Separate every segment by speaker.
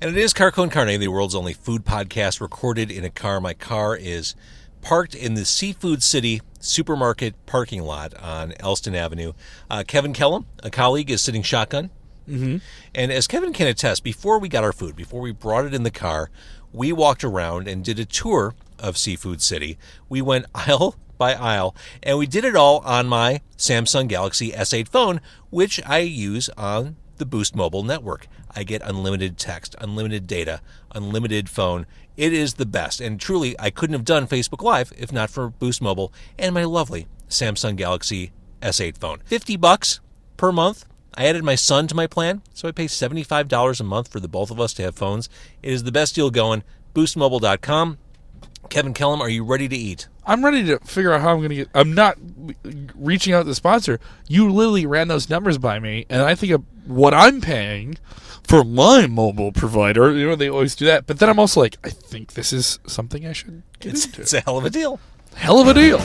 Speaker 1: And it is Car Con Carne, the world's only food podcast recorded in a car. My car is parked in the Seafood City supermarket parking lot on Elston Avenue. Kevin Kellam, a colleague, is sitting shotgun.
Speaker 2: Mm-hmm.
Speaker 1: And as Kevin can attest, before we got our food, before we brought it in the car, we walked around and did a tour of Seafood City. We went aisle by aisle, and we did it all on my Samsung Galaxy S8 phone, which I use on the Boost Mobile network. I get unlimited text, unlimited data, unlimited phone. It is the best. And truly, I couldn't have done Facebook Live if not for Boost Mobile and my lovely Samsung Galaxy S8 phone. $50 per month. I added my son to my plan, so I pay $75 a month for the both of us to have phones. It is the best deal going. BoostMobile.com. Kevin Kellam, are you ready to eat?
Speaker 2: I'm ready to figure out how I'm going to get... I'm not reaching out to the sponsor. You literally ran those numbers by me, and I think of what I'm paying for my mobile provider. You know, they always do that. But then I'm also like, I think this is something I should get into.
Speaker 1: It's a hell of a deal.
Speaker 2: Hell of a deal.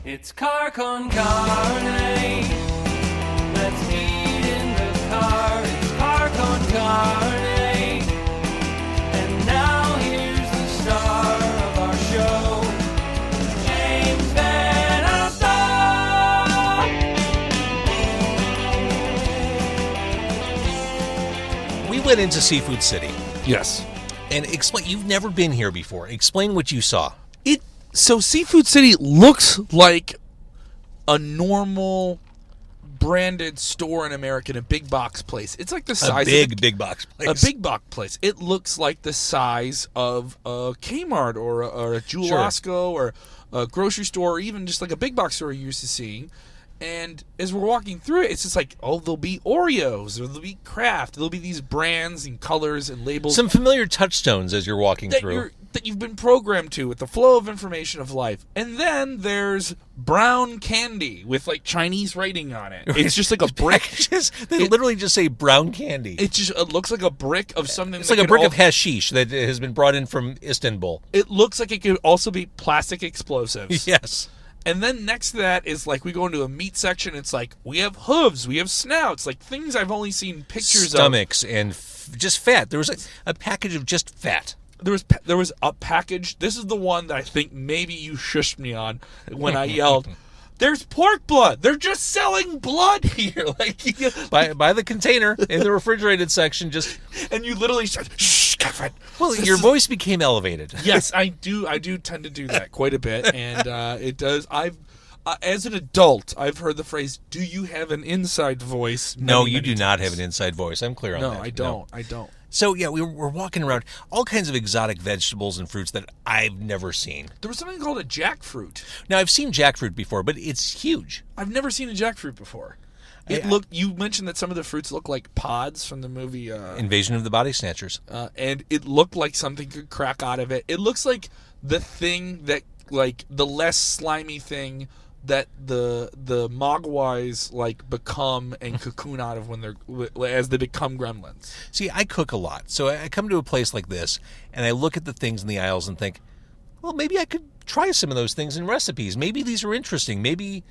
Speaker 3: It's Car Con Carne. Let's eat in the car. It's Car Con Carne. And now here's the star of our show, James Van Alstyne.
Speaker 1: We went into Seafood City.
Speaker 2: Yes.
Speaker 1: And explain, you've never been here before. Explain what you saw.
Speaker 2: So Seafood City looks like a normal branded store in America, in a big box place. It's like the size
Speaker 1: of big box place.
Speaker 2: A big box place. It looks like the size of a Kmart or a Jewel Osco or a grocery store, or even just like a big box store you're used to seeing. And as we're walking through it, it's just like, oh, there'll be Oreos, or there'll be Kraft, there'll be these brands and colors and labels.
Speaker 1: Some familiar touchstones as you're walking through.
Speaker 2: That you've been programmed to with the flow of information of life. And then there's brown candy with like Chinese writing on it. It's just like a brick.
Speaker 1: They literally just say brown candy.
Speaker 2: It looks like a brick of something.
Speaker 1: It's like a brick of hashish that has been brought in from Istanbul.
Speaker 2: It looks like it could also be plastic explosives.
Speaker 1: Yes.
Speaker 2: And then next to that is like we go into a meat section. It's like we have hooves, we have snouts, like things I've only seen pictures
Speaker 1: Stomachs and just fat. There was a package of just fat.
Speaker 2: There was a package. This is the one that I think maybe you shushed me on when I yelled, "There's pork blood! They're just selling blood here!" Like
Speaker 1: by the container in the refrigerated section,
Speaker 2: and you literally said, "Shh, Kevin."
Speaker 1: Well, your voice became elevated.
Speaker 2: Yes, I do. I do tend to do that quite a bit, and it does. As an adult, I've heard the phrase, "Do you have an inside voice?"
Speaker 1: No, you do not have an inside voice. I'm clear on that.
Speaker 2: No, I don't. I don't.
Speaker 1: So, yeah, we're walking around all kinds of exotic vegetables and fruits that I've never seen.
Speaker 2: There was something called a jackfruit.
Speaker 1: Now, I've seen jackfruit before, but it's huge.
Speaker 2: I've never seen a jackfruit before. You mentioned that some of the fruits look like pods from the movie
Speaker 1: Invasion of the Body Snatchers.
Speaker 2: And it looked like something could crack out of it. It looks like the thing that, like, the less slimy thing that the mogwais like become and cocoon out of as they become gremlins.
Speaker 1: See, I cook a lot, so I come to a place like this and I look at the things in the aisles and think, well, maybe I could try some of those things in recipes. Maybe these are interesting. Maybe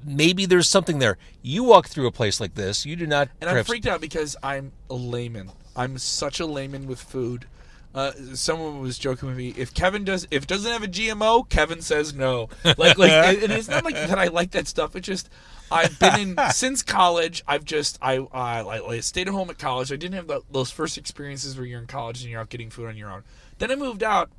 Speaker 1: there's something there. You walk through a place like this, you do not.
Speaker 2: And I'm freaked out because I'm a layman. I'm such a layman with food. Someone was joking with me. If it doesn't have a GMO, Kevin says no. Like, and it's not like that I like that stuff. It's just I've been in since college. I stayed at home at college. I didn't have those first experiences where you're in college and you're out getting food on your own. Then I moved out.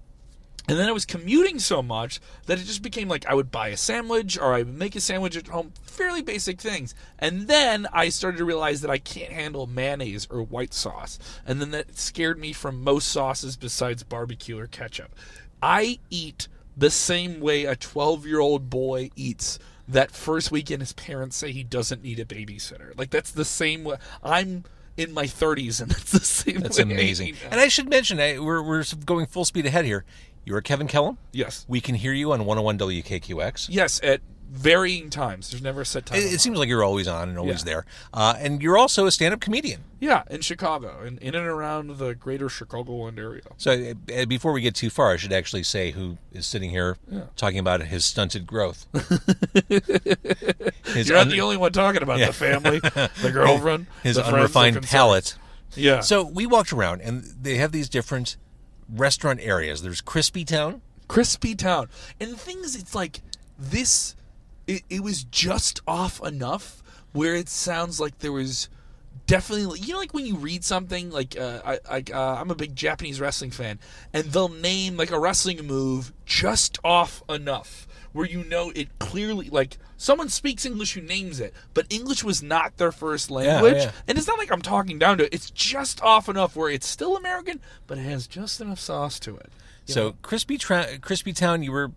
Speaker 2: And then I was commuting so much that it just became like I would buy a sandwich or I would make a sandwich at home, fairly basic things. And then I started to realize that I can't handle mayonnaise or white sauce. And then that scared me from most sauces besides barbecue or ketchup. I eat the same way a 12-year-old boy eats that first weekend his parents say he doesn't need a babysitter. Like, that's the same way. I'm in my 30s, and that's the same way.
Speaker 1: That's amazing. And I should mention, we're going full speed ahead here. You are Kevin Kellam?
Speaker 2: Yes.
Speaker 1: We can hear you on 101 WKQX.
Speaker 2: Yes, at varying times. There's never a set time.
Speaker 1: It seems like you're always on and always there. And you're also a stand-up comedian.
Speaker 2: Yeah, in Chicago, and in and around the greater Chicagoland area.
Speaker 1: So before we get too far, I should actually say who is sitting here talking about his stunted growth.
Speaker 2: You're not the only one talking about the family, the girlfriend,
Speaker 1: his
Speaker 2: the
Speaker 1: unrefined palate.
Speaker 2: Yeah.
Speaker 1: So we walked around, and they have these different restaurant areas. There's Crispy Town.
Speaker 2: Crispy Town. And the thing is, it's like this, it was just off enough where it sounds like there was definitely, you know, like when you read something, like I'm a big Japanese wrestling fan, and they'll name like a wrestling move just off enough where you know it clearly, like someone speaks English who names it, but English was not their first language.
Speaker 1: Yeah.
Speaker 2: And it's not like I'm talking down to it. It's just off enough where it's still American, but it has just enough sauce to it. You know?
Speaker 1: Crispy Town, you were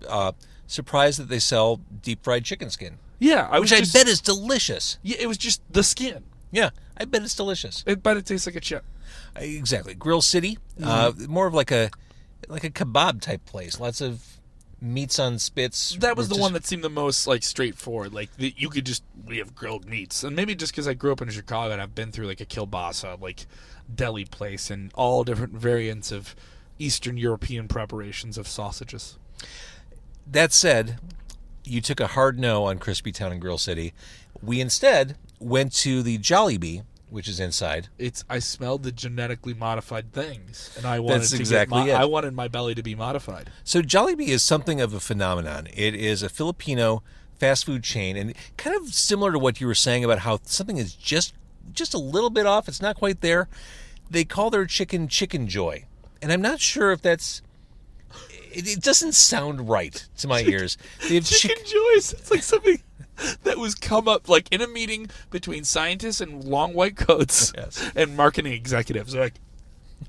Speaker 1: surprised that they sell deep fried chicken skin.
Speaker 2: Yeah,
Speaker 1: Which I bet is delicious.
Speaker 2: Yeah, it was just the skin.
Speaker 1: Yeah, I bet it's delicious.
Speaker 2: But it tastes like a chip.
Speaker 1: Exactly. Grill City, more of like a kebab type place. Lots of meats on spits.
Speaker 2: That was the one that seemed the most like straightforward. Like you could just, we have grilled meats, and maybe just because I grew up in Chicago and I've been through like a kielbasa like deli place and all different variants of Eastern European preparations of sausages.
Speaker 1: That said, you took a hard no on Crispy Town and Grill City. We instead went to the Jollibee, which is inside.
Speaker 2: I smelled the genetically modified things, and I wanted
Speaker 1: That's exactly it.
Speaker 2: I wanted my belly to be modified.
Speaker 1: So Jollibee is something of a phenomenon. It is a Filipino fast food chain, and kind of similar to what you were saying about how something is just a little bit off. It's not quite there. They call their chicken Chickenjoy, and I'm not sure if that's. It doesn't sound right to my ears. They have
Speaker 2: Chickenjoy. It's like something that was come up like in a meeting between scientists and long white coats and marketing executives. They're like,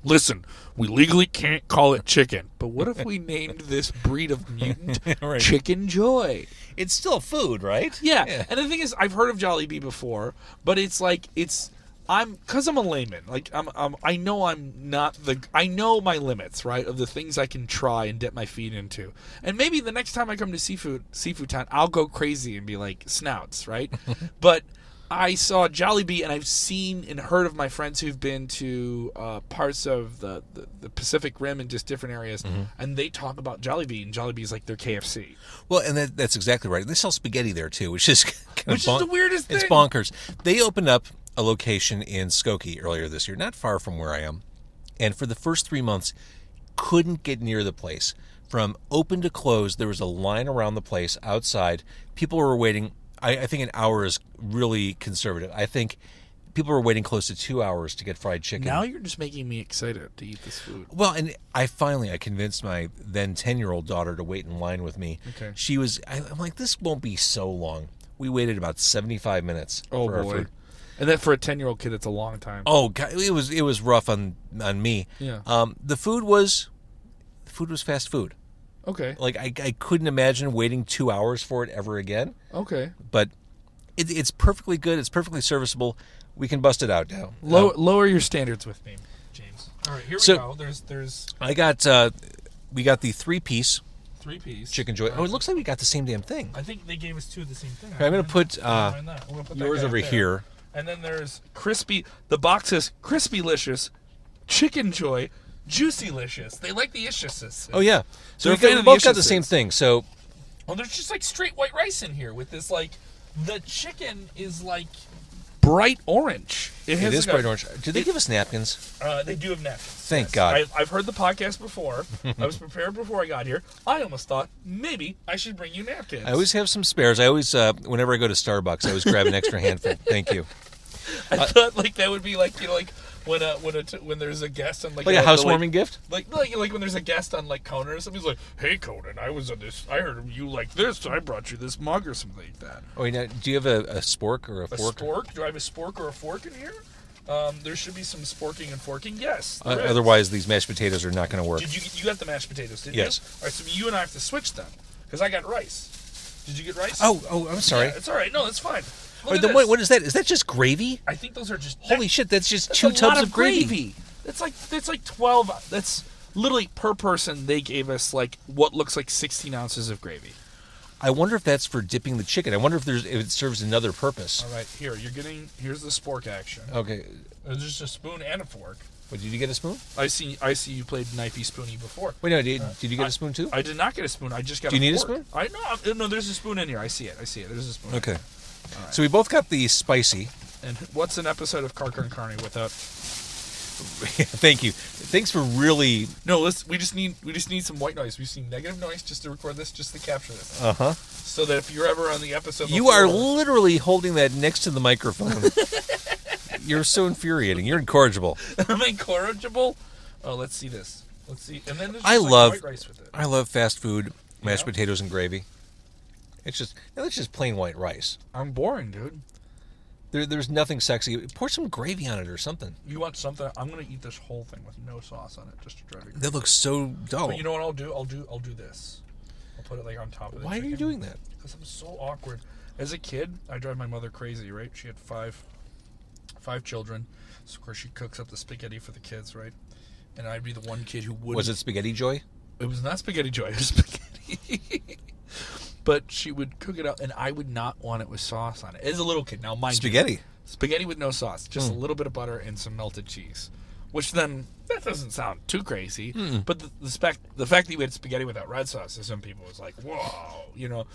Speaker 2: listen, we legally can't call it chicken, but what if we named this breed of mutant
Speaker 1: Right.
Speaker 2: Chickenjoy?
Speaker 1: It's still food, right?
Speaker 2: Yeah. And the thing is, I've heard of Jollibee before, but it's like because I'm a layman. Like I know I know my limits, right, of the things I can try and dip my feet into. And maybe the next time I come to seafood town, I'll go crazy and be like snouts, right? But I saw Jollibee, and I've seen and heard of my friends who've been to parts of the Pacific Rim and just different areas, and they talk about Jollibee, and Jollibee's like their KFC.
Speaker 1: Well, and that's exactly right. They sell spaghetti there too, which is
Speaker 2: the weirdest thing.
Speaker 1: It's bonkers. They opened up a location in Skokie earlier this year, not far from where I am, and for the first 3 months, couldn't get near the place. From open to close, there was a line around the place outside. People were waiting. I think an hour is really conservative. I think people were waiting close to 2 hours to get fried chicken.
Speaker 2: Now you're just making me excited to eat this food.
Speaker 1: Well, and I convinced my then 10-year-old daughter to wait in line with me.
Speaker 2: Okay.
Speaker 1: I'm like, this won't be so long. We waited about 75 minutes for our food.
Speaker 2: And then for a 10-year-old kid, it's a long time.
Speaker 1: Oh God, it was rough on me.
Speaker 2: Yeah.
Speaker 1: The food was fast food.
Speaker 2: Okay.
Speaker 1: Like I couldn't imagine waiting 2 hours for it ever again.
Speaker 2: Okay.
Speaker 1: But it's perfectly good. It's perfectly serviceable. We can bust it out now.
Speaker 2: Lower your standards with me, James. All right, here we go. There's
Speaker 1: we got the three-piece Chickenjoy. Oh, it looks like we got the same damn thing.
Speaker 2: I think they gave us two of the same thing.
Speaker 1: Okay, I'm gonna put
Speaker 2: that
Speaker 1: yours
Speaker 2: guy
Speaker 1: over
Speaker 2: there.
Speaker 1: here.
Speaker 2: And then there's crispy. The box says Crispylicious, Chickenjoy, Juicylicious. They like the issuses.
Speaker 1: Oh yeah. So
Speaker 2: They're a fan
Speaker 1: we
Speaker 2: of
Speaker 1: both
Speaker 2: the
Speaker 1: got the same thing. So
Speaker 2: well, there's just like straight white rice in here with this like the chicken is like bright orange.
Speaker 1: it is bright orange. Do they give us napkins?
Speaker 2: They do have napkins.
Speaker 1: Thank God.
Speaker 2: I've heard the podcast before. I was prepared before I got here. I almost thought maybe I should bring you napkins.
Speaker 1: I always have some spares. I always, whenever I go to Starbucks, I always grab an extra handful. Thank you.
Speaker 2: I thought like that would be like, you know, like when there's a guest on like
Speaker 1: a housewarming gift.
Speaker 2: Like when there's a guest on like Conan or something, he's like, "Hey Conan, I was on this. I heard you like this, so I brought you this mug or something like that."
Speaker 1: Oh, now, do you have a spork or a fork?
Speaker 2: A spork? Do I have a spork or a fork in here? There should be some sporking and forking. Yes.
Speaker 1: Otherwise, these mashed potatoes are not going to work.
Speaker 2: Did you got the mashed potatoes? Did
Speaker 1: yes.
Speaker 2: You? All right. So you and I have to switch them because I got rice. Did you get rice?
Speaker 1: Oh, I'm sorry.
Speaker 2: Yeah, it's all right. No, that's fine.
Speaker 1: What is that? Is that just gravy?
Speaker 2: I think those are just.
Speaker 1: Holy shit! That's just 2 tubs of gravy.
Speaker 2: That's like 12. That's literally per person. They gave us like what looks like 16 ounces of gravy.
Speaker 1: I wonder if that's for dipping the chicken. I wonder if it serves another purpose.
Speaker 2: All right, here's the spork action.
Speaker 1: Okay.
Speaker 2: There's just a spoon and a fork.
Speaker 1: What, did you get a spoon?
Speaker 2: I see you played knifey spoony before.
Speaker 1: Wait, no, did you get a spoon too?
Speaker 2: I did not get a spoon. I just got.
Speaker 1: Do you need a
Speaker 2: fork.
Speaker 1: spoon?
Speaker 2: No, there's a spoon in here. I see it. There's a spoon.
Speaker 1: Okay.
Speaker 2: Right.
Speaker 1: So we both got the spicy.
Speaker 2: And what's an episode of Carker and Carney without
Speaker 1: Thank you. Thanks for really.
Speaker 2: No, we just need some white noise. We just need negative noise just to record this, just to capture this.
Speaker 1: Uh-huh.
Speaker 2: So that if you're ever on the episode,
Speaker 1: You are literally holding that next to the microphone. You're so infuriating. You're incorrigible.
Speaker 2: I'm incorrigible. Oh, let's see this. Let's see. And then there's
Speaker 1: I
Speaker 2: just,
Speaker 1: love
Speaker 2: white rice with it.
Speaker 1: I love fast food, mashed potatoes and gravy. That's just plain white rice.
Speaker 2: I'm boring, dude.
Speaker 1: There's nothing sexy. Pour some gravy on it or something.
Speaker 2: You want something? I'm gonna eat this whole thing with no sauce on it, just to drive you.
Speaker 1: That looks so dull.
Speaker 2: But you know what I'll do? I'll do this. I'll put it like on top of the
Speaker 1: Why are you doing that?
Speaker 2: Because I'm so awkward. As a kid, I drive my mother crazy, right? She had five children. So of course she cooks up the spaghetti for the kids, right? And I'd be the one kid who wouldn't.
Speaker 1: Was it Spaghetti Joy?
Speaker 2: It was not Spaghetti Joy. It was spaghetti. But she would cook it up, and I would not want it with sauce on it. As a little kid, now mind
Speaker 1: Spaghetti.
Speaker 2: you, spaghetti with no sauce, just a little bit of butter and some melted cheese. Which then that doesn't sound too crazy, but the fact that you had spaghetti without red sauce to some people was like, whoa, you know.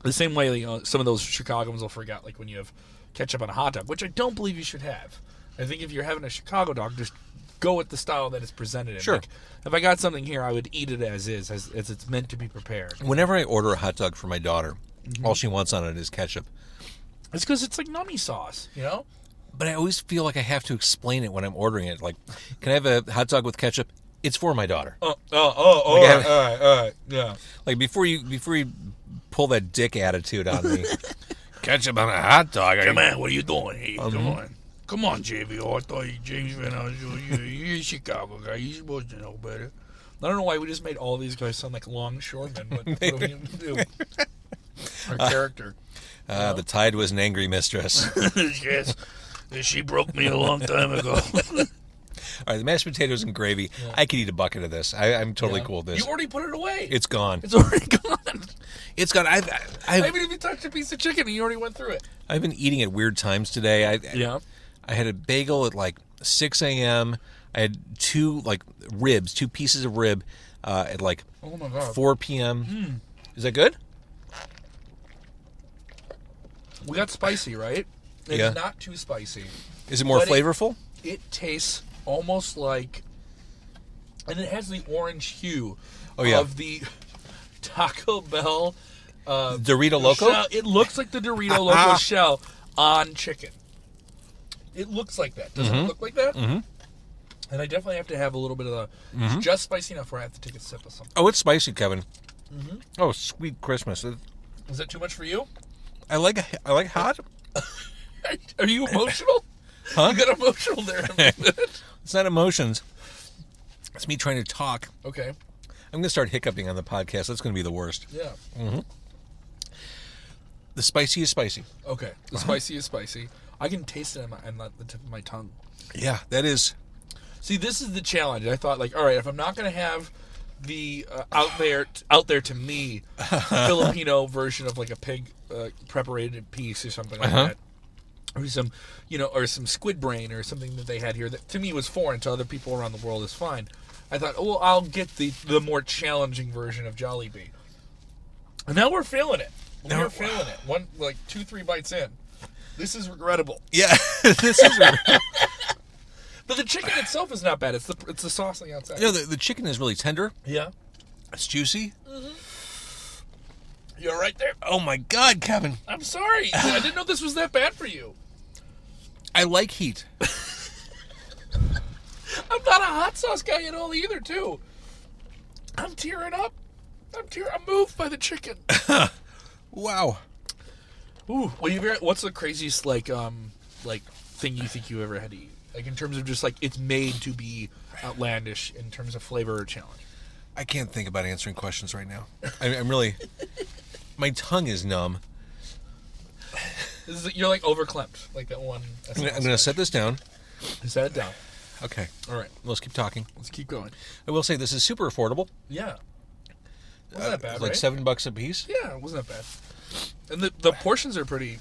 Speaker 2: The same way, you know, some of those Chicagoans will forget, like when you have ketchup on a hot dog, which I don't believe you should have. I think if you're having a Chicago dog, just go with the style that it's presented in.
Speaker 1: Sure.
Speaker 2: Like, if I got something here, I would eat it as is, as it's meant to be prepared.
Speaker 1: Whenever I order a hot dog for my daughter, all she wants on it is ketchup.
Speaker 2: It's because it's like nummy sauce, you know?
Speaker 1: But I always feel like I have to explain it when I'm ordering it. Like, can I have a hot dog with ketchup? It's for my daughter.
Speaker 2: All
Speaker 1: Like,
Speaker 2: right, yeah.
Speaker 1: Like before you pull that dick attitude on me. Ketchup on a hot dog.
Speaker 2: Hey, man, what are you doing here? Come on, JV. Oh, I thought you, James Van you're a Chicago guy. You're supposed to know better. I don't know why we just made all these guys sound like longshoremen, but what are we going to do? Our character.
Speaker 1: The tide was an angry mistress.
Speaker 2: Yes. She broke me a long time ago.
Speaker 1: All right, the mashed potatoes and gravy. Yeah. I could eat a bucket of this. I'm totally cool with this.
Speaker 2: You already put it away.
Speaker 1: It's gone.
Speaker 2: It's already gone.
Speaker 1: It's gone. I
Speaker 2: haven't even touched a piece of chicken, and you already went through it.
Speaker 1: I've been eating at weird times today. I had a bagel at like 6 a.m. I had two pieces of rib at like 4 p.m. Is that good?
Speaker 2: We got spicy, right? It's not too spicy.
Speaker 1: Is it more flavorful?
Speaker 2: It tastes almost like, and it has the orange hue of the Taco Bell
Speaker 1: Dorito Loco.
Speaker 2: Shell. It looks like the Dorito Loco shell on chicken. It looks like that. Doesn't it look like that? Mm-hmm. And I definitely have to have a little bit of it's just spicy enough where I have to take a sip of something.
Speaker 1: Oh, it's spicy, Kevin. Mm-hmm. Oh, sweet Christmas.
Speaker 2: Is that too much for you?
Speaker 1: I like hot.
Speaker 2: Are you emotional?
Speaker 1: Huh?
Speaker 2: You got emotional there.
Speaker 1: It's not emotions. It's me trying to talk.
Speaker 2: Okay.
Speaker 1: I'm going to start hiccuping on the podcast. That's going to be the worst.
Speaker 2: Yeah.
Speaker 1: Mm-hmm. The spicy is spicy.
Speaker 2: Okay. The spicy is spicy. I can taste it on the tip of my tongue.
Speaker 1: Yeah, that is.
Speaker 2: See, this is the challenge. I thought, like, all right, if I'm not going to have the out there to me Filipino version of like a pig preparated piece or something like that, or some squid brain or something that they had here that to me was foreign, to other people around the world is fine. I thought, well, I'll get the more challenging version of Jollibee. And now we're feeling it. We're feeling it. 2-3 bites in. This is regrettable.
Speaker 1: Yeah, this is regrettable.
Speaker 2: But the chicken itself is not bad. It's the sauce on the outside.
Speaker 1: You know, the chicken is really tender.
Speaker 2: Yeah.
Speaker 1: It's juicy.
Speaker 2: Mm-hmm. You're right there.
Speaker 1: Oh, my God, Kevin.
Speaker 2: I'm sorry. I didn't know this was that bad for you.
Speaker 1: I like heat.
Speaker 2: I'm not a hot sauce guy at all either, too. I'm tearing up. I'm moved by the chicken.
Speaker 1: Wow.
Speaker 2: Ooh. What's the craziest thing you think you ever had to eat? Like in terms of just like it's made to be outlandish in terms of flavor or challenge.
Speaker 1: I can't think about answering questions right now. I'm really. My tongue is numb.
Speaker 2: You're like overclamped, like that one.
Speaker 1: I'm going to set this down.
Speaker 2: Set it down.
Speaker 1: Okay.
Speaker 2: All right.
Speaker 1: Let's keep talking.
Speaker 2: Let's keep going.
Speaker 1: I will say this is super affordable.
Speaker 2: Yeah. Wasn't that bad,
Speaker 1: like
Speaker 2: right?
Speaker 1: $7 a piece.
Speaker 2: Yeah, it wasn't that bad. And the portions are pretty,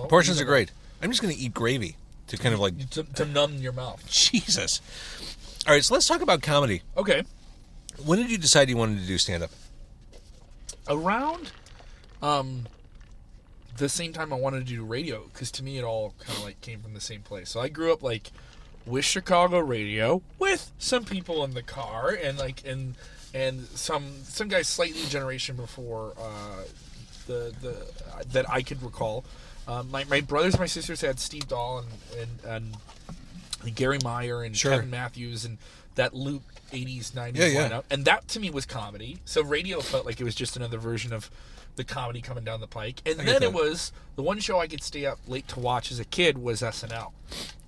Speaker 1: Portions are great. I'm just going to eat gravy to kind of like
Speaker 2: to numb your mouth.
Speaker 1: Jesus. All right, so let's talk about comedy.
Speaker 2: Okay.
Speaker 1: When did you decide you wanted to do stand-up?
Speaker 2: Around the same time I wanted to do radio, because to me it all kind of like came from the same place. So I grew up like with Chicago radio, with some people in the car, and some guys slightly generation before that I could recall. My brothers and my sisters had Steve Dahl and Gary Meyer and Kevin Matthews and that loop 80s, 90s lineup. And that to me was comedy. So radio felt like it was just another version of the comedy coming down the pike. And then it was the one show I could stay up late to watch as a kid was SNL.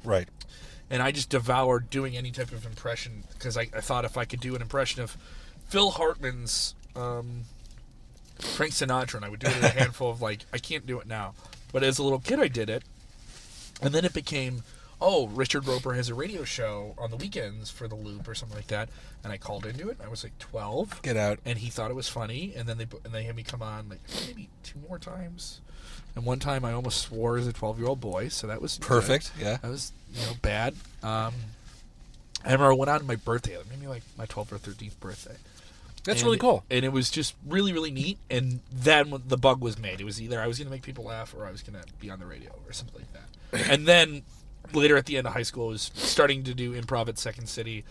Speaker 1: Right.
Speaker 2: And I just devoured doing any type of impression because I thought if I could do an impression of Phil Hartman's Frank Sinatra, and I would do it in a handful of I can't do it now. But as a little kid, I did it. And then it became, Richard Roper has a radio show on the weekends for the Loop or something like that. And I called into it. I was 12.
Speaker 1: Get out.
Speaker 2: And he thought it was funny. And then they had me come on maybe 2 more times. And one time I almost swore as a 12-year-old boy. So that was
Speaker 1: perfect.
Speaker 2: Good.
Speaker 1: Yeah.
Speaker 2: That was bad. I remember I went on my birthday. Maybe my 12th or 13th birthday.
Speaker 1: That's really cool.
Speaker 2: And it was just really, really neat. And then the bug was made. It was either I was going to make people laugh or I was going to be on the radio or something like that. And then later at the end of high school, I was starting to do improv at Second City.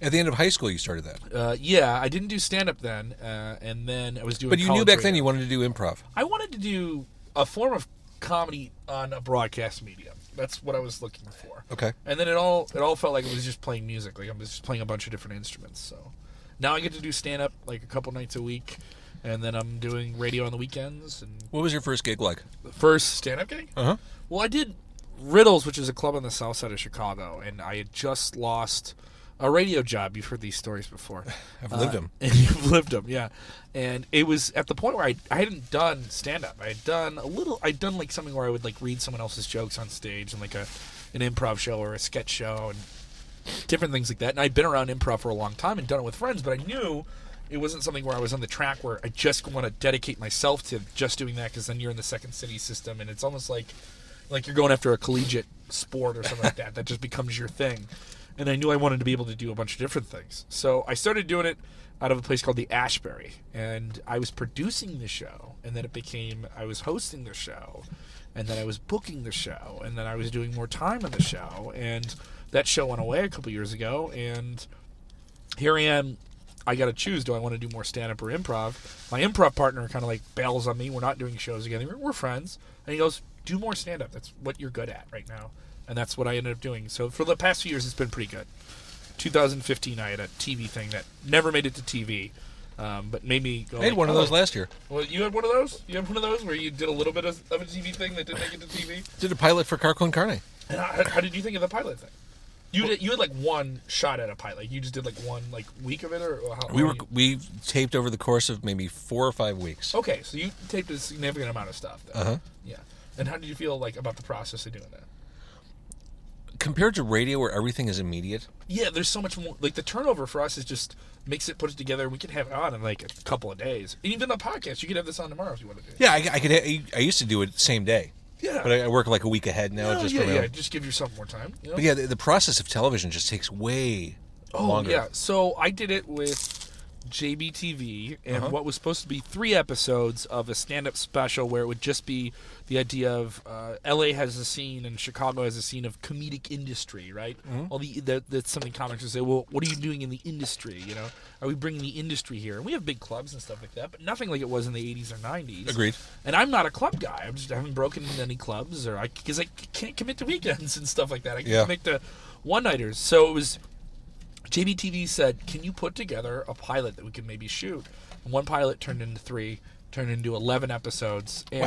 Speaker 1: At the end of high school, you started that?
Speaker 2: Yeah. I didn't do stand-up then. And then I was doing
Speaker 1: But you knew back then you wanted to do improv.
Speaker 2: I wanted to do a form of comedy on a broadcast medium. That's what I was looking for.
Speaker 1: Okay.
Speaker 2: And then it all felt like it was just playing music. Like I was just playing a bunch of different instruments. So now I get to do stand-up a couple nights a week, and then I'm doing radio on the weekends. And
Speaker 1: what was your first gig like?
Speaker 2: The first stand-up gig?
Speaker 1: Uh-huh.
Speaker 2: Well, I did Riddles, which is a club on the south side of Chicago, and I had just lost a radio job. You've heard these stories before.
Speaker 1: I've lived them.
Speaker 2: And you've lived them, yeah. And it was at the point where I hadn't done stand-up. I'd done something where I would read someone else's jokes on stage and an improv show or a sketch show and different things like that. And I'd been around improv for a long time and done it with friends, but I knew it wasn't something where I was on the track where I just want to dedicate myself to just doing that because then you're in the Second City system and it's almost like you're going after a collegiate sport or something like that. That just becomes your thing. And I knew I wanted to be able to do a bunch of different things. So I started doing it out of a place called the Ashbury. And I was producing the show. And then it became I was hosting the show. And then I was booking the show. And then I was doing more time on the show. And that show went away a couple years ago. And here I am. I got to choose. Do I want to do more stand-up or improv? My improv partner kind of bails on me. We're not doing shows together. We're friends. And he goes, do more stand-up. That's what you're good at right now. And that's what I ended up doing. So for the past few years, it's been pretty good. 2015, I had a TV thing that never made it to TV, but made me go.
Speaker 1: I had one of those last year.
Speaker 2: Well, you had one of those? You had one of those where you did a little bit of a TV thing that didn't make it to TV?
Speaker 1: Did a pilot for Car Con Carne.
Speaker 2: And how did you think of the pilot thing? You had one shot at a pilot. You just did one week of it, or how?
Speaker 1: We taped over the course of maybe 4 or 5 weeks.
Speaker 2: Okay, so you taped a significant amount of stuff.
Speaker 1: Uh-huh.
Speaker 2: Yeah. And how did you feel about the process of doing that?
Speaker 1: Compared to radio where everything is immediate?
Speaker 2: Yeah, there's so much more. The turnover for us is just mix it, put it together. We can have it on in a couple of days. And even the podcast, you could have this on tomorrow if you want to do it.
Speaker 1: Yeah, I could. I used to do it same day.
Speaker 2: Yeah.
Speaker 1: But I work a week ahead now.
Speaker 2: Just give yourself more time. You know?
Speaker 1: But yeah, the process of television just takes way longer.
Speaker 2: Yeah, so I did it with JBTV, and what was supposed to be 3 episodes of a stand-up special where it would just be the idea of LA has a scene and Chicago has a scene of comedic industry, right? Mm-hmm. Well, that's something comics would say, well, what are you doing in the industry, Are we bringing the industry here? And we have big clubs and stuff like that, but nothing like it was in the 80s or 90s.
Speaker 1: Agreed.
Speaker 2: And I'm not a club guy. I haven't broken into any clubs, because I can't commit to weekends and stuff like that. I can commit to one-nighters. So it was... JBTV said, can you put together a pilot that we could maybe shoot? And one pilot turned into 3, turned into 11 episodes. And,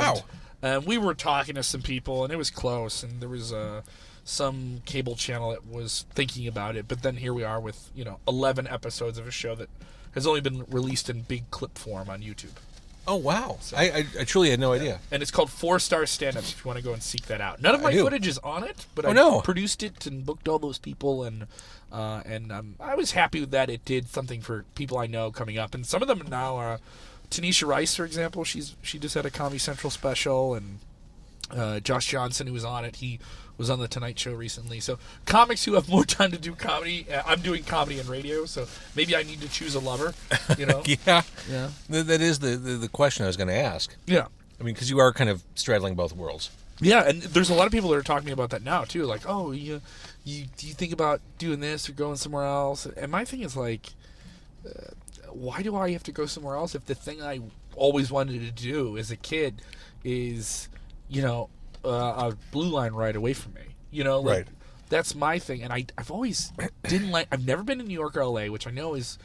Speaker 1: wow.
Speaker 2: We were talking to some people, and it was close, and there was some cable channel that was thinking about it. But then here we are with 11 episodes of a show that has only been released in big clip form on YouTube.
Speaker 1: Oh, wow. So, I truly had no idea.
Speaker 2: And it's called 4-Star Stand-Ups if you want to go and seek that out. None of my footage is on it, but produced it and booked all those people, and I was happy that it did something for people I know coming up. And some of them now are Tanisha Rice, for example. She just had a Comedy Central special, and Josh Johnson, who was on it, he was on the Tonight Show recently. So comics who have more time to do comedy. I'm doing comedy and radio, so maybe I need to choose a lover.
Speaker 1: Yeah. That is the question I was going to ask.
Speaker 2: Yeah.
Speaker 1: I mean, because you are kind of straddling both worlds.
Speaker 2: Yeah, and there's a lot of people that are talking about that now too. Like, oh, you do you think about doing this or going somewhere else? And my thing is like, why do I have to go somewhere else if the thing I always wanted to do as a kid is, a blue line ride away from me?
Speaker 1: Right.
Speaker 2: That's my thing, and I've always didn't like. I've never been to New York or LA, which I know is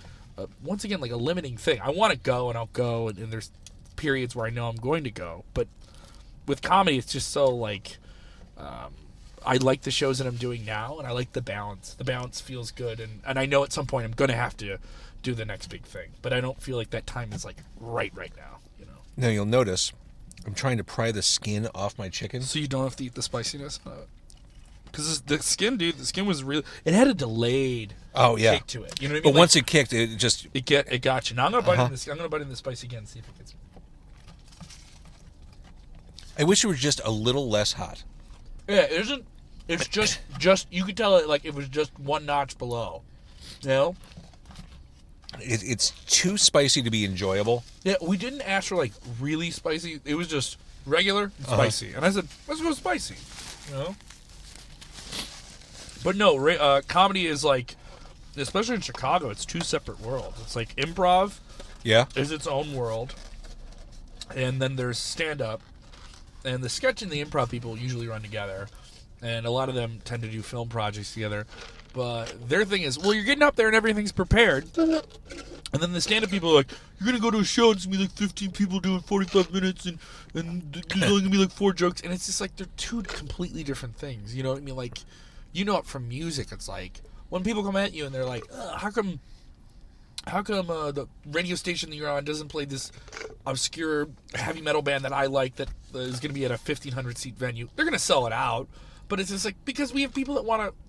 Speaker 2: once again like a limiting thing. I want to go, and I'll go, and there's periods where I know I'm going to go, but with comedy, it's just so like I like the shows that I'm doing now, and I like the balance. The balance feels good, and I know at some point I'm going to have to do the next big thing, but I don't feel like that time is like right now.
Speaker 1: Now you'll notice I'm trying to pry the skin off my chicken.
Speaker 2: So you don't have to eat the spiciness, because the skin, dude. The skin was really. It had a delayed kick to it. You know what I mean?
Speaker 1: But once it kicked, it just
Speaker 2: it got you. Now I'm gonna bite in this. I'm gonna bite in the spice again. See if it gets.
Speaker 1: I wish it was just a little less hot.
Speaker 2: Yeah, it isn't. It's just you could tell it like it was just one notch below.
Speaker 1: It's too spicy to be enjoyable.
Speaker 2: Yeah, we didn't ask for like really spicy. It was just regular and spicy, and I said, "Let's go spicy," But no, comedy is like, especially in Chicago, it's two separate worlds. It's like improv, is its own world, and then there's stand-up, and the sketch and the improv people usually run together, and a lot of them tend to do film projects together. But their thing is, well, you're getting up there and everything's prepared. And then the stand-up people are like, you're going to go to a show and it's going to be like 15 people doing 45 minutes and there's only going to be like 4 jokes. And it's just like they're two completely different things. You know what I mean? Like, it from music. It's like when people come at you and they're like, how come the radio station that you're on doesn't play this obscure heavy metal band that I like that is going to be at a 1,500-seat venue? They're going to sell it out. But it's just like, because we have people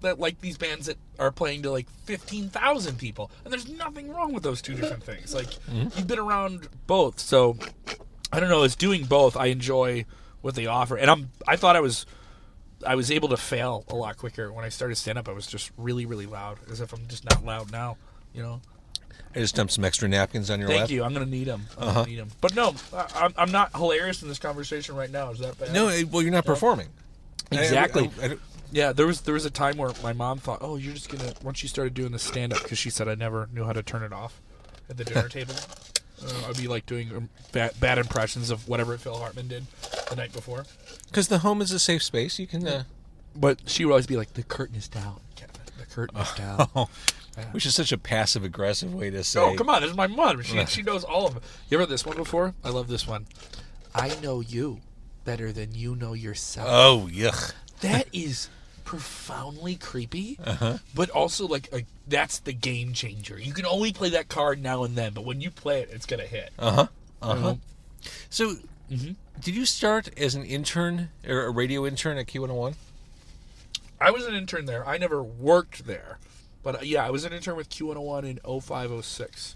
Speaker 2: that like these bands that are playing to like 15,000 people. And there's nothing wrong with those two different things. Like, you've been around both. So, I don't know, as doing both, I enjoy what they offer. And I thought I was able to fail a lot quicker. When I started stand-up, I was just really, really loud. As if I'm just not loud now,
Speaker 1: I just dumped some extra napkins on your lap.
Speaker 2: Thank you. I'm going to need them. But no, I'm not hilarious in this conversation right now. Is that bad?
Speaker 1: No, well, you're not performing.
Speaker 2: Exactly.
Speaker 1: I
Speaker 2: Yeah, there was a time where my mom thought, oh, you're just gonna, once you started doing the stand up, because she said I never knew how to turn it off at the dinner table. I'd be like doing bad impressions of whatever Phil Hartman did the night before.
Speaker 1: Because the home is a safe space. You can.
Speaker 2: But she would always be like, the curtain is down, Kevin. The curtain is down.
Speaker 1: Which is such a passive aggressive way to say.
Speaker 2: Oh, come on, this is my mom. She knows all of it. You ever heard this one before? I love this one. I know you better than you know yourself.
Speaker 1: Oh, yuck.
Speaker 2: That is profoundly creepy, but also like that's the game changer. You can only play that card now and then, but when you play it, it's gonna hit.
Speaker 1: So, did you start as an intern or a radio intern at Q101?
Speaker 2: I was an intern there. I never worked there, but yeah, I was an intern with Q101 in 05-06.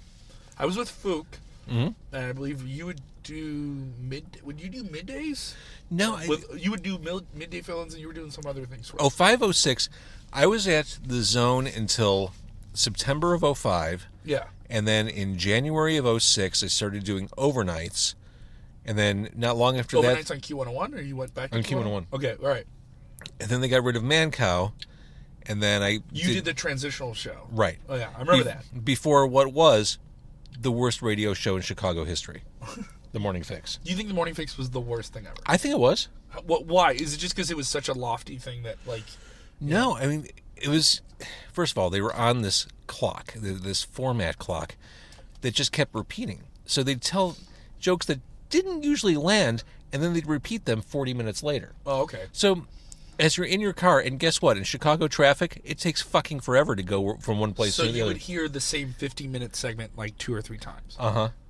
Speaker 2: I was with Fook, and I believe you would do Would you do middays?
Speaker 1: No,
Speaker 2: you would do midday fill-ins, and you were doing some other things.
Speaker 1: 05-06, I was at the Zone until September of 05.
Speaker 2: Yeah.
Speaker 1: And then in January of 06, I started doing overnights. And then not long after that...
Speaker 2: Overnights on Q101, or you went back to
Speaker 1: on Q101?
Speaker 2: Okay, all right.
Speaker 1: And then they got rid of Man Cow, and then
Speaker 2: You did the transitional show.
Speaker 1: Right.
Speaker 2: Oh, yeah, I remember that.
Speaker 1: Before what was the worst radio show in Chicago history. The Morning Fix.
Speaker 2: Do you think The Morning Fix was the worst thing ever?
Speaker 1: I think it was.
Speaker 2: Why? Is it just because it was such a lofty thing that, like...
Speaker 1: No, I mean, it was... First of all, they were on this clock, this format clock, that just kept repeating. So they'd tell jokes that didn't usually land, and then they'd repeat them 40 minutes later.
Speaker 2: Oh, okay.
Speaker 1: So... As you're in your car, and guess what? In Chicago traffic, it takes fucking forever to go from one place to the other.
Speaker 2: So you would hear the same 15-minute segment like 2 or 3 times.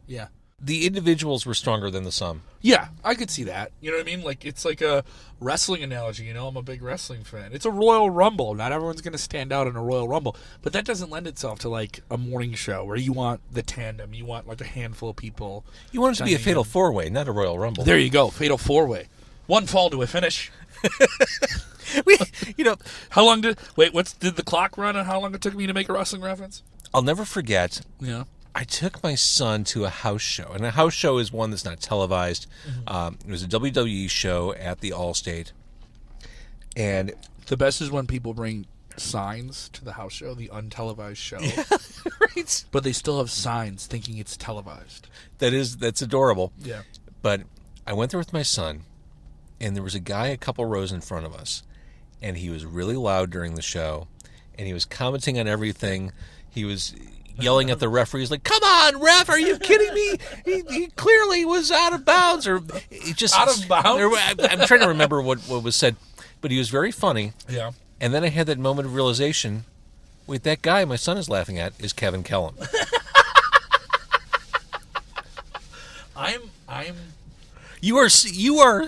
Speaker 2: Yeah.
Speaker 1: The individuals were stronger than the sum.
Speaker 2: Yeah, I could see that. You know what I mean? Like, it's like a wrestling analogy, I'm a big wrestling fan. It's a Royal Rumble. Not everyone's going to stand out in a Royal Rumble. But that doesn't lend itself to, like, a morning show where you want the tandem. You want, like, a handful of people.
Speaker 1: You want it to be a fatal four-way, not a Royal Rumble.
Speaker 2: There you go. Fatal four-way. One fall to a finish. How long did the clock run on how long it took me to make a wrestling reference?
Speaker 1: I'll never forget.
Speaker 2: Yeah.
Speaker 1: I took my son to a house show, and a house show is one that's not televised. It was a WWE show at the Allstate, and
Speaker 2: The best is when people bring signs to the house show, the untelevised show.
Speaker 1: right,
Speaker 2: But they still have signs thinking it's televised.
Speaker 1: that's adorable.
Speaker 2: Yeah.
Speaker 1: But I went there with my son, and there was a guy a couple rows in front of us, and he was really loud during the show, and he was commenting on everything. He was yelling at the referees like, "Come on, ref! Are you kidding me? He clearly was out of bounds." Or he just
Speaker 2: Out of bounds?
Speaker 1: I'm trying to remember what was said, but he was very funny.
Speaker 2: Yeah.
Speaker 1: And then I had that moment of realization: wait, that guy my son is laughing at is Kevin Kellam. You are.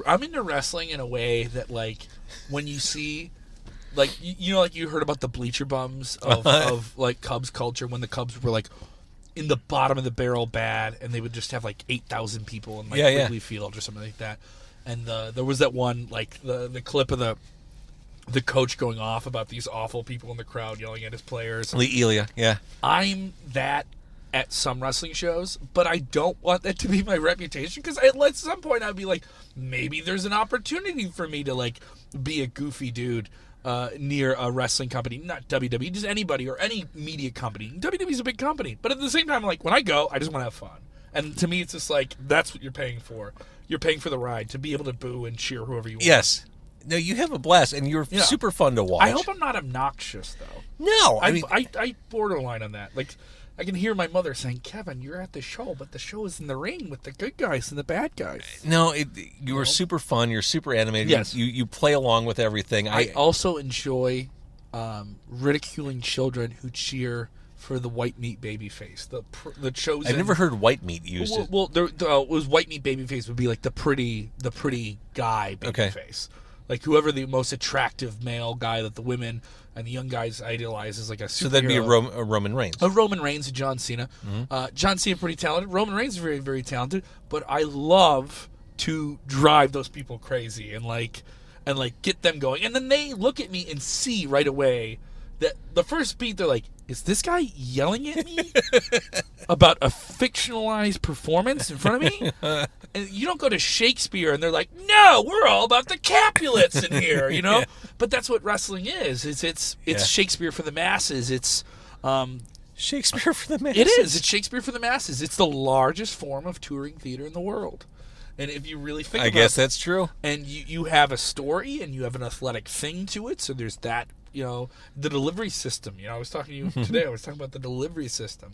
Speaker 2: I'm into wrestling in a way that, like, when you see, like, you know, like you heard about the bleacher bums of like Cubs culture, when the Cubs were like in the bottom of the barrel bad, and they would just have like 8,000 people in like Wrigley Field or something like that. And there was that one, like the clip of the coach going off about these awful people in the crowd yelling at his players.
Speaker 1: Lee Elia, yeah.
Speaker 2: I'm that at some wrestling shows, but I don't want that to be my reputation, because at some point I'd be like, maybe there's an opportunity for me to like be a goofy dude near a wrestling company, not WWE, just anybody or any media company. WWE's a big company, but at the same time, like, when I go, I just want to have fun. And to me, it's just like, that's what you're paying for. You're paying for the ride, to be able to boo and cheer whoever you want.
Speaker 1: Yes. No, you have a blast, and you're super fun to watch.
Speaker 2: I hope I'm not obnoxious, though.
Speaker 1: No,
Speaker 2: I borderline on that. Like, I can hear my mother saying, "Kevin, you're at the show, but the show is in the ring with the good guys and the bad guys."
Speaker 1: No, you are super fun. You're super animated.
Speaker 2: Yes.
Speaker 1: You play along with everything.
Speaker 2: I also enjoy ridiculing children who cheer for the white meat baby face. The chosen.
Speaker 1: I've never heard white meat used.
Speaker 2: Well, it was white meat baby face would be like the pretty guy baby face. Like whoever the most attractive male guy that the women and the young guys idolize is like a superhero.
Speaker 1: So that'd be a Roman Reigns.
Speaker 2: A Roman Reigns, a John Cena. John Cena pretty talented. Roman Reigns is very, very talented. But I love to drive those people crazy and get them going. And then they look at me and see right away that the first beat they're like, is this guy yelling at me about a fictionalized performance in front of me? And you don't go to Shakespeare and they're like, no, we're all about the Capulets in here, you know? But that's what wrestling is. It's Shakespeare for the masses. It's
Speaker 1: Shakespeare for the masses.
Speaker 2: It is. It's Shakespeare for the masses. It's the largest form of touring theater in the world. And if you really think about it,
Speaker 1: I guess that's true.
Speaker 2: And you have a story and you have an athletic thing to it, so there's that, you know, the delivery system. You know, I was talking to you today, I was talking about the delivery system.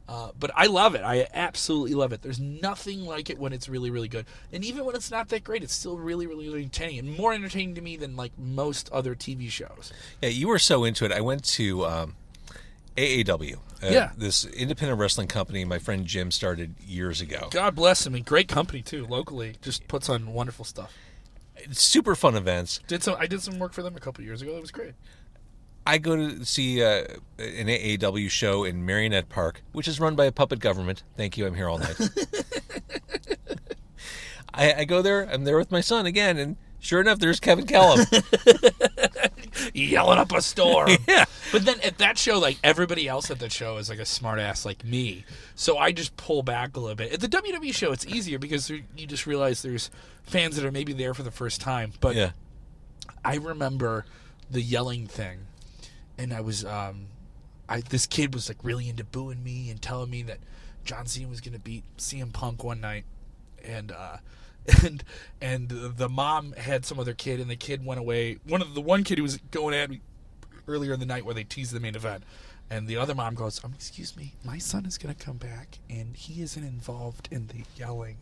Speaker 2: But I love it. I absolutely love it. There's nothing like it when it's really, really good. And even when it's not that great, it's still really, really, really entertaining. And more entertaining to me than, like, most other TV shows.
Speaker 1: Yeah, you were so into it. I went to AAW. This independent wrestling company my friend Jim started years ago.
Speaker 2: God bless him. And great company, too, locally. Just puts on wonderful stuff.
Speaker 1: Super fun events.
Speaker 2: I did some work for them a couple years ago. It was great.
Speaker 1: I go to see an AAW show in Marionette Park, which is run by a puppet government. Thank you, I'm here all night. I go there, I'm there with my son again, and sure enough, there's Kevin Kellam.
Speaker 2: Yelling up a storm.
Speaker 1: Yeah.
Speaker 2: But then at that show, like, everybody else at that show is like a smart ass like me. So I just pull back a little bit. At the WWE show, it's easier because you just realize there's fans that are maybe there for the first time. But
Speaker 1: yeah.
Speaker 2: I remember the yelling thing. And I was, this kid was like really into booing me and telling me that John Cena was going to beat CM Punk one night, and the mom had some other kid, and the kid went away. The one kid who was going at me earlier in the night where they teased the main event, and the other mom goes, "Excuse me, my son is going to come back, and he isn't involved in the yelling.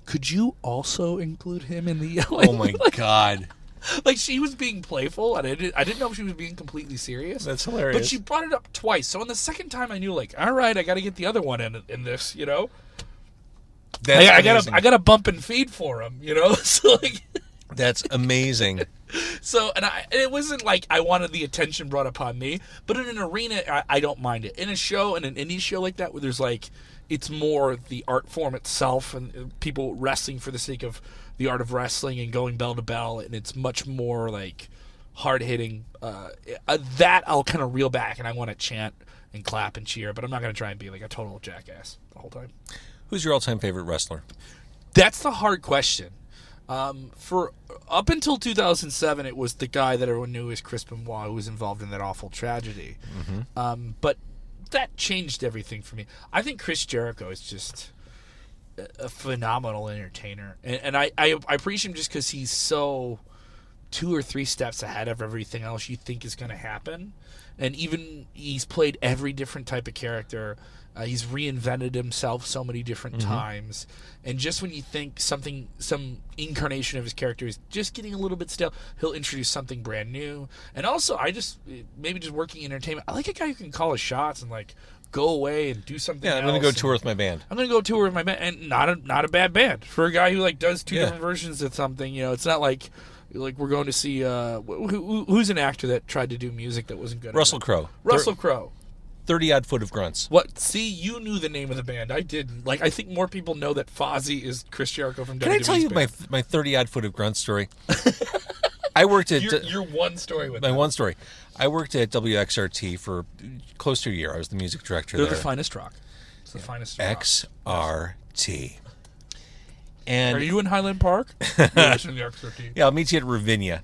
Speaker 2: Could you also include him in the yelling?"
Speaker 1: Oh my God.
Speaker 2: Like, she was being playful, and I didn't know if she was being completely serious.
Speaker 1: That's hilarious.
Speaker 2: But she brought it up twice. So on the second time, I knew, like, all right, I got to get the other one in this, you know. I got a bump and feed for him, you know. So like,
Speaker 1: that's amazing.
Speaker 2: So and it wasn't like I wanted the attention brought upon me, but in an arena, I don't mind it. In a show, in an indie show like that, where there's like, it's more the art form itself and people wrestling for the sake of the art of wrestling and going bell to bell, and it's much more like hard hitting. That I'll kind of reel back and I want to chant and clap and cheer, but I'm not going to try and be like a total jackass the whole time.
Speaker 1: Who's your all-time favorite wrestler?
Speaker 2: That's the hard question. For up until 2007, it was the guy that everyone knew as Chris Benoit, who was involved in that awful tragedy. But that changed everything for me. I think Chris Jericho is just a phenomenal entertainer, and I appreciate him just because he's so 2 or 3 steps ahead of everything else you think is going to happen. And even he's played every different type of character. He's reinvented himself so many different times. And just when you think some incarnation of his character is just getting a little bit stale, he'll introduce something brand new. And also, maybe just working in entertainment, I like a guy who can call his shots and like go away and do something else.
Speaker 1: I'm going to go tour with my band.
Speaker 2: I'm going to go tour with my band, and not a bad band for a guy who like does 2 different versions of something. You know, it's not like we're going to see who's an actor that tried to do music that wasn't good.
Speaker 1: Russell Crowe.
Speaker 2: Russell Crowe.
Speaker 1: 30-odd foot of grunts.
Speaker 2: What? See, you knew the name of the band. I didn't. Like, I think more people know that Fozzy is Chris Jericho from WWE's
Speaker 1: Can I tell you
Speaker 2: band.
Speaker 1: my 30-odd foot of grunts story? I worked at
Speaker 2: your one story with
Speaker 1: my
Speaker 2: that.
Speaker 1: one story. I worked at WXRT for close to a year. I was the music director
Speaker 2: They're
Speaker 1: there.
Speaker 2: the finest rock. It's the finest rock.
Speaker 1: XRT. And
Speaker 2: Are you in Highland Park? You're listening to XRT.
Speaker 1: yeah, I'll meet you at Ravinia.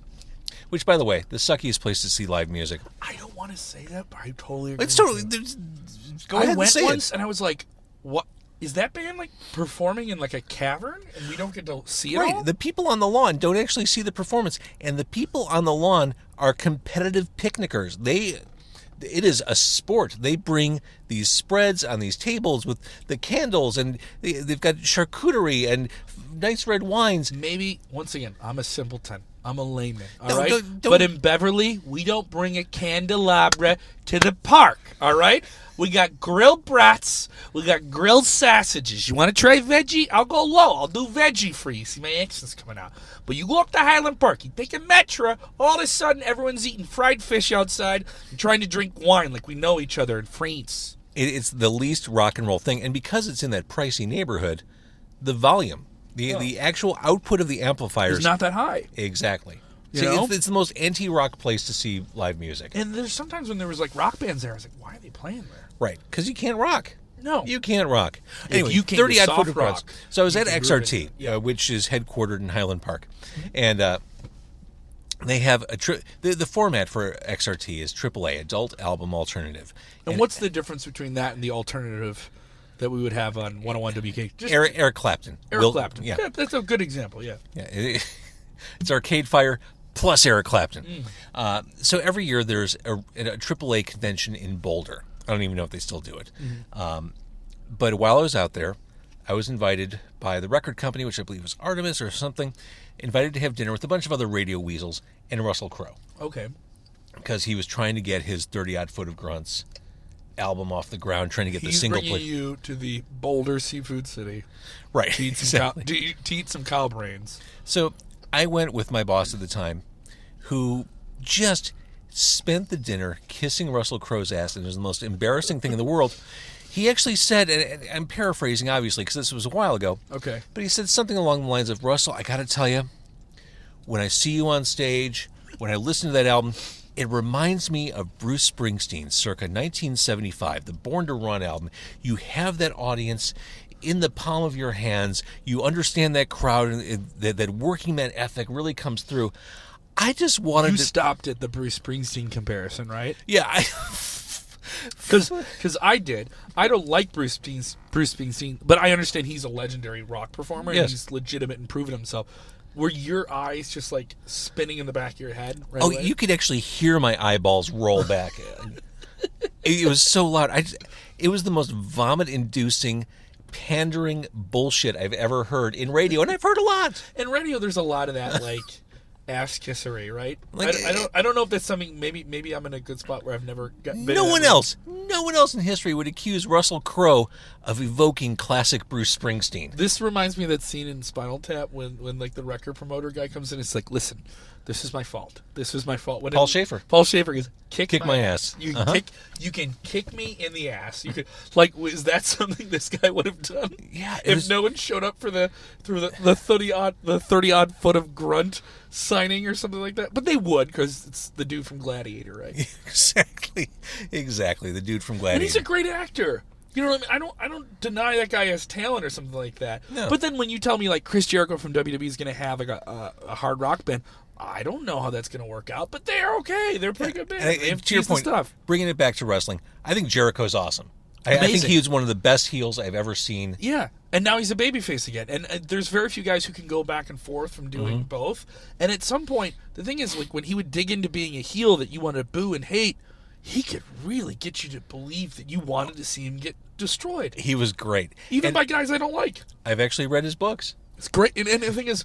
Speaker 1: Which, by the way, the suckiest place to see live music.
Speaker 2: I don't want to say that, but I totally agree.
Speaker 1: It's
Speaker 2: with
Speaker 1: totally.
Speaker 2: you.
Speaker 1: Go ahead
Speaker 2: I
Speaker 1: and
Speaker 2: went
Speaker 1: say
Speaker 2: once
Speaker 1: it.
Speaker 2: and I was like, "What is that band like performing in like a cavern?" And we don't get to see it all.
Speaker 1: Right. The people on the lawn don't actually see the performance, and the people on the lawn are competitive picnickers. It is a sport. They bring these spreads on these tables with the candles, and they've got charcuterie and nice red wines.
Speaker 2: Maybe once again, I'm a simpleton. I'm a layman. All
Speaker 1: No,
Speaker 2: right.
Speaker 1: don't-
Speaker 2: But in Beverly, we don't bring a candelabra to the park. All right. We got grilled brats. We got grilled sausages. You want to try veggie? I'll go low. I'll do veggie for you. See, my accent's coming out. But you go up to Highland Park. You take a Metro. All of a sudden, everyone's eating fried fish outside and trying to drink wine like we know each other in France.
Speaker 1: It's the least rock and roll thing, and because it's in that pricey neighborhood, the volume, the actual output of the amplifiers,
Speaker 2: It's not that high.
Speaker 1: Exactly.
Speaker 2: You
Speaker 1: See,
Speaker 2: know?
Speaker 1: it's the most anti-rock place to see live music.
Speaker 2: And there's sometimes when there was like rock bands there, I was like, why are they playing there?
Speaker 1: Right, because you can't rock.
Speaker 2: No.
Speaker 1: You can't rock. Anyway,
Speaker 2: you can't do
Speaker 1: 30-odd
Speaker 2: soft
Speaker 1: foot of grunts.
Speaker 2: rock,
Speaker 1: So I was
Speaker 2: you
Speaker 1: at
Speaker 2: can groove
Speaker 1: XRT,
Speaker 2: it. Yeah.
Speaker 1: which is headquartered in Highland Park. And they have the format for XRT is AAA, Adult Album Alternative.
Speaker 2: And what's the difference between that and the alternative that we would have on 101 WK? Just
Speaker 1: Eric Clapton.
Speaker 2: Eric Clapton.
Speaker 1: Yeah.
Speaker 2: That's a good example, yeah.
Speaker 1: It's Arcade Fire plus Eric Clapton. So every year there's a AAA convention in Boulder. I don't even know if they still do it. But while I was out there, I was invited by the record company, which I believe was Artemis or something, invited to have dinner with a bunch of other radio weasels and Russell Crowe.
Speaker 2: Okay.
Speaker 1: Because he was trying to get his 30-odd foot of grunts album off the ground, trying to get the single
Speaker 2: bringing
Speaker 1: play.
Speaker 2: you to the Boulder Seafood City
Speaker 1: Right.
Speaker 2: to eat some,
Speaker 1: Exactly.
Speaker 2: to eat some cow brains.
Speaker 1: So I went with my boss at the time, who just spent the dinner kissing Russell Crowe's ass, and it was the most embarrassing thing in the world. He actually said, and I'm paraphrasing, obviously, because this was a while ago,
Speaker 2: Okay.
Speaker 1: but he said something along the lines of, Russell, I got to tell you, when I see you on stage, when I listen to that album, it reminds me of Bruce Springsteen, circa 1975, the Born to Run album. You have that audience in the palm of your hands. You understand that crowd, and that working man ethic really comes through. I just wanted
Speaker 2: You
Speaker 1: to...
Speaker 2: stopped at the Bruce Springsteen comparison, right?
Speaker 1: Yeah,
Speaker 2: Because I did. I don't like Bruce Springsteen, but I understand he's a legendary rock performer and
Speaker 1: Yes.
Speaker 2: he's legitimate and proven himself. Were your eyes just like spinning in the back of your head? Right
Speaker 1: Oh,
Speaker 2: away?
Speaker 1: you could actually hear my eyeballs roll back. It was so loud. It was the most vomit-inducing, pandering bullshit I've ever heard in radio, and I've heard a lot.
Speaker 2: In radio, there's a lot of that, like ass kissery, right?
Speaker 1: Like,
Speaker 2: I don't know if that's something. Maybe I'm in a good spot where I've never gotten.
Speaker 1: No one else in history would accuse Russell Crowe of evoking classic Bruce Springsteen.
Speaker 2: This reminds me of that scene in Spinal Tap when like the record promoter guy comes in. It's like, listen, this is my fault. This is my fault. What
Speaker 1: Paul Schaefer.
Speaker 2: Paul Schaefer goes, kick
Speaker 1: my ass.
Speaker 2: You can you can kick me in the ass. You could like, is that something this guy would have done?
Speaker 1: Yeah,
Speaker 2: if no one showed up for the 30 odd foot of grunt signing or something like that, but they would because it's the dude from Gladiator, right?
Speaker 1: Exactly. The dude from Gladiator.
Speaker 2: And he's a great actor. You know what I mean? I don't deny that guy has talent or something like that.
Speaker 1: No.
Speaker 2: But then when you tell me like Chris Jericho from WWE is going to have like a hard rock band, I don't know how that's going to work out. But they're okay. They're a pretty good band. They have
Speaker 1: to your
Speaker 2: decent
Speaker 1: point,
Speaker 2: stuff.
Speaker 1: bringing it back to wrestling, I think Jericho's awesome. I think he's one of the best heels I've ever seen.
Speaker 2: Yeah, and now he's a babyface again. And there's very few guys who can go back and forth from doing both. And at some point, the thing is, like when he would dig into being a heel that you want to boo and hate, he could really get you to believe that you wanted to see him get destroyed.
Speaker 1: He was great.
Speaker 2: Even by guys I don't like.
Speaker 1: I've actually read his books.
Speaker 2: It's great. And the thing is,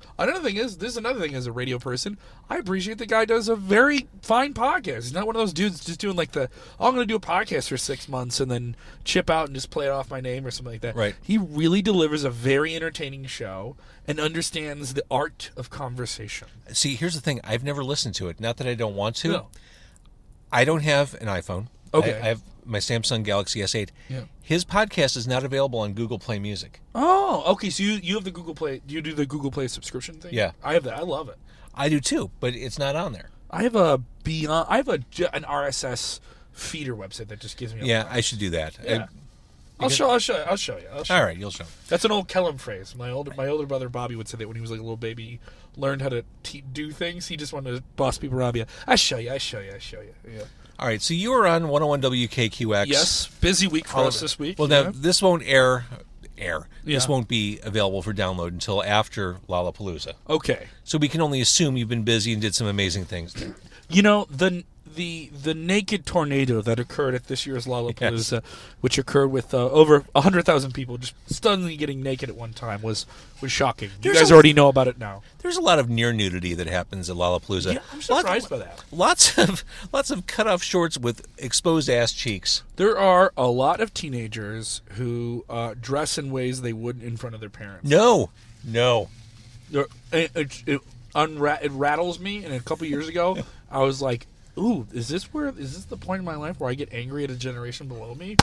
Speaker 2: this is another thing as a radio person, I appreciate the guy does a very fine podcast. He's not one of those dudes just doing like I'm going to do a podcast for 6 months and then chip out and just play it off my name or something like that.
Speaker 1: Right.
Speaker 2: He really delivers a very entertaining show and understands the art of conversation.
Speaker 1: See, here's the thing. I've never listened to it. Not that I don't want to.
Speaker 2: No.
Speaker 1: I don't have an iPhone.
Speaker 2: Okay.
Speaker 1: I have my Samsung Galaxy S8.
Speaker 2: Yeah.
Speaker 1: His podcast is not available on Google Play Music.
Speaker 2: Oh, okay. So you have the Google Play. Do you do the Google Play subscription thing?
Speaker 1: Yeah.
Speaker 2: I have that. I love it.
Speaker 1: I do too, but it's not on there.
Speaker 2: I have an RSS feeder website that just gives me.
Speaker 1: Yeah, I should do that.
Speaker 2: Yeah. I'll show you.
Speaker 1: All right, you'll show.
Speaker 2: That's an old Kellam phrase. My older brother Bobby would say that when he was like a little baby, he learned how to do things. He just wanted to boss people around. I show you. Yeah.
Speaker 1: All right, so you were on 101 WKQX.
Speaker 2: Yes, busy week for us this week.
Speaker 1: Well, now this won't air.
Speaker 2: Yeah.
Speaker 1: This won't be available for download until after Lollapalooza.
Speaker 2: Okay.
Speaker 1: So we can only assume you've been busy and did some amazing things there.
Speaker 2: You know, the naked tornado that occurred at this year's Lollapalooza, which occurred with over 100,000 people just suddenly getting naked at one time, was shocking. You guys already know about it now.
Speaker 1: There's a lot of near nudity that happens at Lollapalooza.
Speaker 2: Yeah, I'm surprised by that.
Speaker 1: Lots of cut off shorts with exposed ass cheeks.
Speaker 2: There are a lot of teenagers who dress in ways they wouldn't in front of their parents.
Speaker 1: No.
Speaker 2: It rattles me. And a couple years ago, I was like, "Ooh, is this the point in my life where I get angry at a generation below me?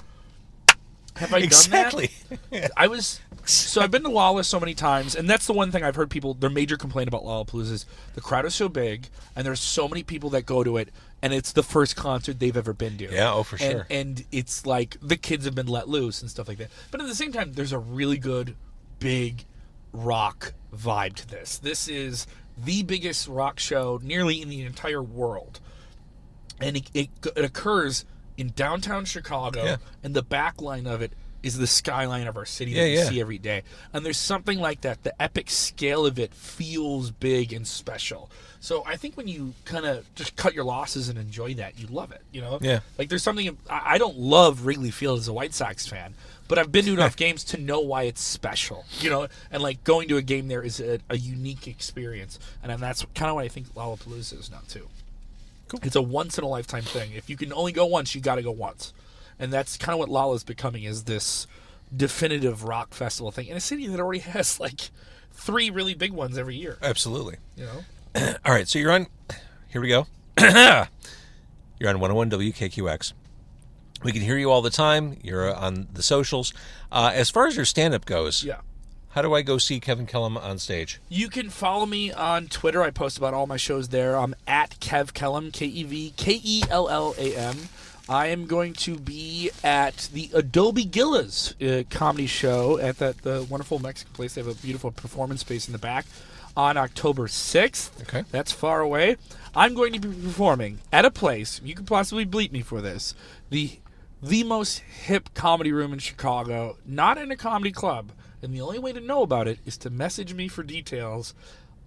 Speaker 2: Have I done
Speaker 1: Exactly.
Speaker 2: that?" I've been to Lolla so many times, and that's the one thing I've heard people. Their major complaint about Lollapalooza is the crowd is so big, and there's so many people that go to it, and it's the first concert they've ever been to.
Speaker 1: Yeah, for sure.
Speaker 2: And it's like the kids have been let loose and stuff like that. But at the same time, there's a really good, big rock vibe to this. This is the biggest rock show nearly in the entire world. And it occurs in downtown Chicago, and the back line of it is the skyline of our city that you see every day. And there's something like that. The epic scale of it feels big and special. So I think when you kind of just cut your losses and enjoy that, you love it, you know?
Speaker 1: Yeah.
Speaker 2: Like there's something, I don't love Wrigley Field as a White Sox fan, but I've been to enough games to know why it's special, you know? And like going to a game there is a unique experience. And then that's kind of what I think Lollapalooza is now too. Cool. It's a once-in-a-lifetime thing. If you can only go once, you got to go once. And that's kind of what Lolla's becoming, is this definitive rock festival thing in a city that already has, like, 3 really big ones every year.
Speaker 1: Absolutely.
Speaker 2: You know?
Speaker 1: All right, so you're on... Here we go. You're on 101 WKQX. We can hear you all the time. You're on the socials. As far as your stand-up goes...
Speaker 2: Yeah.
Speaker 1: How do I go see Kevin Kellam on stage?
Speaker 2: You can follow me on Twitter. I post about all my shows there. I'm at Kev Kellam, KEVKELLAM. I am going to be at the Adobe Gillas comedy show at the wonderful Mexican place. They have a beautiful performance space in the back on October 6th.
Speaker 1: Okay.
Speaker 2: That's far away. I'm going to be performing at a place, you could possibly bleep me for this, the most hip comedy room in Chicago, not in a comedy club. And the only way to know about it is to message me for details.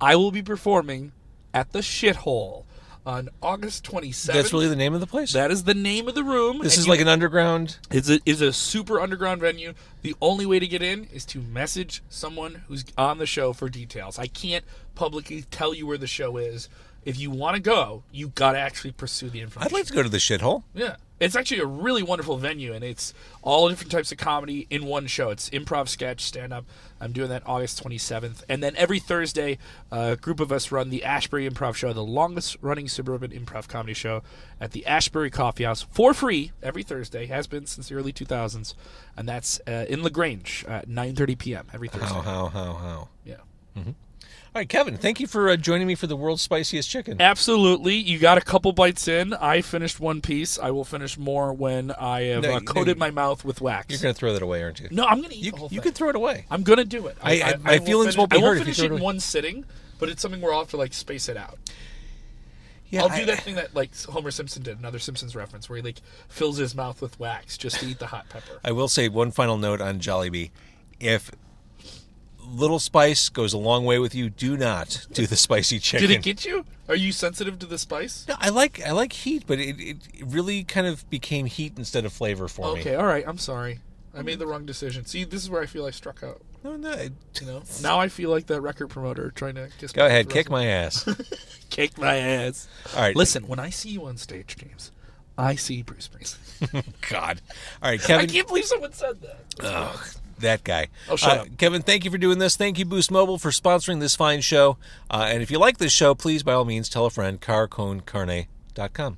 Speaker 2: I will be performing at the Shithole on August 27th.
Speaker 1: That's really the name of the place?
Speaker 2: That is the name of the room.
Speaker 1: This is like an underground...
Speaker 2: It's a super underground venue. The only way to get in is to message someone who's on the show for details. I can't publicly tell you where the show is. If you want to go, you got to actually pursue the information.
Speaker 1: I'd like to go to the Shithole.
Speaker 2: Yeah. It's actually a really wonderful venue, and it's all different types of comedy in one show. It's improv, sketch, stand-up. I'm doing that August 27th. And then every Thursday, a group of us run the Ashbury Improv Show, the longest-running suburban improv comedy show at the Ashbury Coffee House for free every Thursday. Has been since the early 2000s. And that's in LaGrange at 9:30 p.m. every Thursday.
Speaker 1: How.
Speaker 2: Yeah.
Speaker 1: All right, Kevin, thank you for joining me for the world's spiciest chicken.
Speaker 2: Absolutely. You got a couple bites in. I finished one piece. I will finish more when I have coated my mouth with wax.
Speaker 1: You're going to throw that away, aren't you?
Speaker 2: No, I'm going to eat the whole thing.
Speaker 1: You can throw it away.
Speaker 2: I'm going to do it.
Speaker 1: My feelings won't be hurt if you throw it
Speaker 2: I won't finish it in
Speaker 1: away.
Speaker 2: one sitting, but it's something where I'll have to, like, space it out.
Speaker 1: Yeah,
Speaker 2: I'll do that thing that, like, Homer Simpson did, another Simpsons reference, where he, like, fills his mouth with wax just to eat the hot pepper.
Speaker 1: I will say one final note on Jollibee. If little spice goes a long way with you, do not do the spicy chicken.
Speaker 2: Did it get you? Are you sensitive to the spice?
Speaker 1: No, I like heat, but it really kind of became heat instead of flavor for me.
Speaker 2: Okay, all right. I'm sorry. I made the wrong decision. See, this is where I feel I struck out.
Speaker 1: No.
Speaker 2: You know, now I feel like that record promoter trying to kiss.
Speaker 1: Go ahead, kick my ass.
Speaker 2: Kick my ass.
Speaker 1: All right.
Speaker 2: Listen, when I see you on stage, James, I see Bruce Springsteen.
Speaker 1: God. All right, Kevin.
Speaker 2: I can't believe someone said that.
Speaker 1: Oh, that guy.
Speaker 2: Oh, shut up.
Speaker 1: Kevin, thank you for doing this. Thank you, Boost Mobile, for sponsoring this fine show. And if you like this show, please, by all means, tell a friend, carconcarne.com.